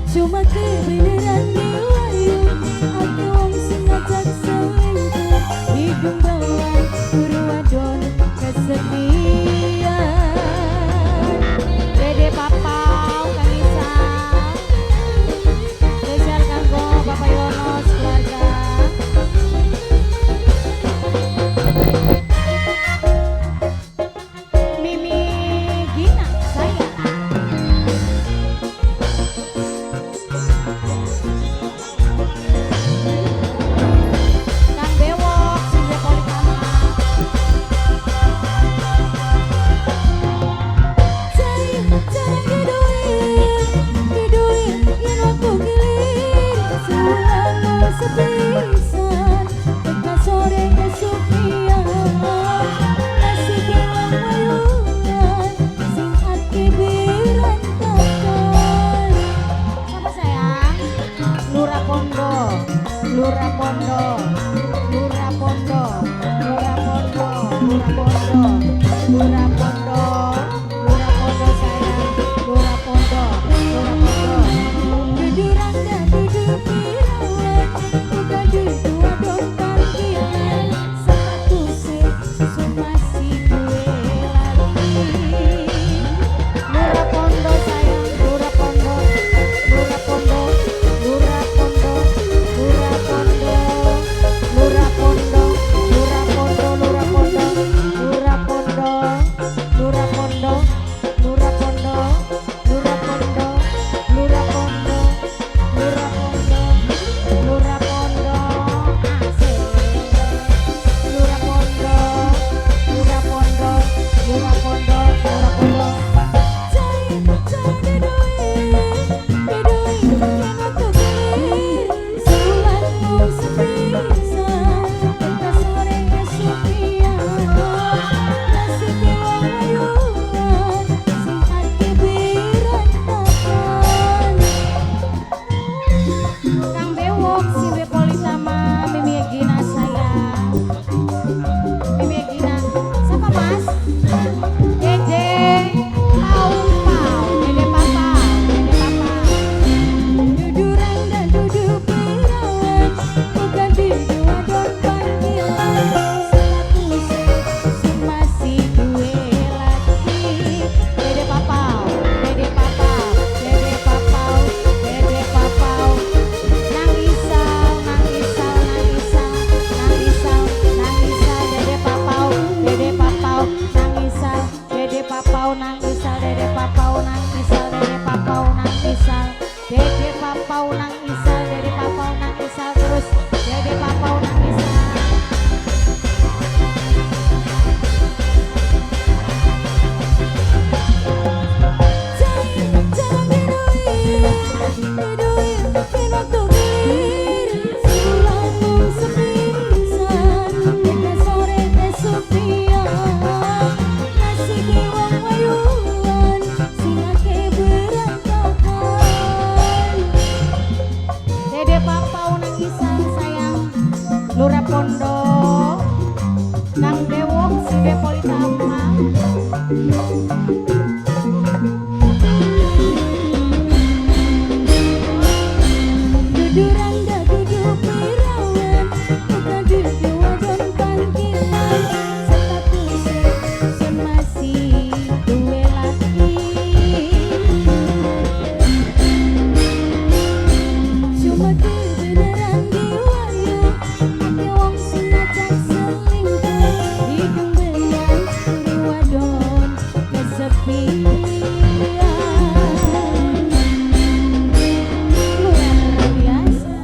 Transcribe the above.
Cuma kebenaran diwayu ake wong sing ngajak selingkuh hidung belan Purwadon kesepian. Dede Papau Kang Isal spesial kanggo Bapak Yonos keluarga. Mimi Gina sayang. Kang Bewok Sindre Politama. Jarang keduin yen aku gilir selalu sepisan tengah sore kesupian nasi kewan mayuran sing ati berantakan. Siapa sayang? Lurah Pondo, Lurah Pondo, Lurah Pondo, Lurah Pondo, Lurah Pondo, Lurah Pondo, Lurah Pondo sayang, Lurah Pondo, Lurah Pondo. Duduran dan duduk pirawan, bukan duduk adon panggilan. Statusnya masih gue lagi. Lurah Pondo sayang, Lurah Pondo, Lurah Pondo, Lurah Pondo, Lurah Pondo, Lurah Pondo, Lurah Pondo, Lurah Pondo, Lurah Pondo, Lurah Pondo, Lurah Pondo, Lurah Pondo, Lurah Pondo, Lurah Pondo, Lurah Pondo, asik. Lurah Pondo, Lurah Pondo, Lurah Pondo, Lurah Pondo. Jarang keduin yang aku gilir selalu sepisan tengah sore kesupian nasi kewan mayuran sing ati berantakan. Kang Bewok Sindre Politama. Mimi Gina sayang, Mimi Gina. Siapa mas? Dede Pau Pau, Dede Papa, Dede Papa. Duduran dan duduk pirawan, bukan duduk adon panggilan. Statusnya masih gue lagi. Dede Papau, Dede Papau, Dede Papau, Dede Papau. Nang Isal, Nang Isal, Nang Isal, Nang Isal, Nang Isal, Dede Papau, Dede Papau, Nang Isal, Dede Papau, Nang Isal, Dede Papau, Nang Isal, Dede Papau, Nang Isal, Dede Papau, Nang Isal, Dede Papau, Nang Isal, terus Dede Papau, Nang Isal. Jarang keduin yen aku gilir selalu sepisan tengah sore kesupian nasi kewan mayuran sing ake berantakan. Dede Papau Nang Isal sayang, Lurah Pondo, Kang Bewok Sindre Politama. Duduran dan duduk pirawan, bukan duduk adon panggilan. Statusnya masih gue lagi. Cuma kebenaran diwayu ake wong sing ngajak selingkuh hidung belan Purwadon kesepian. Luar biasa.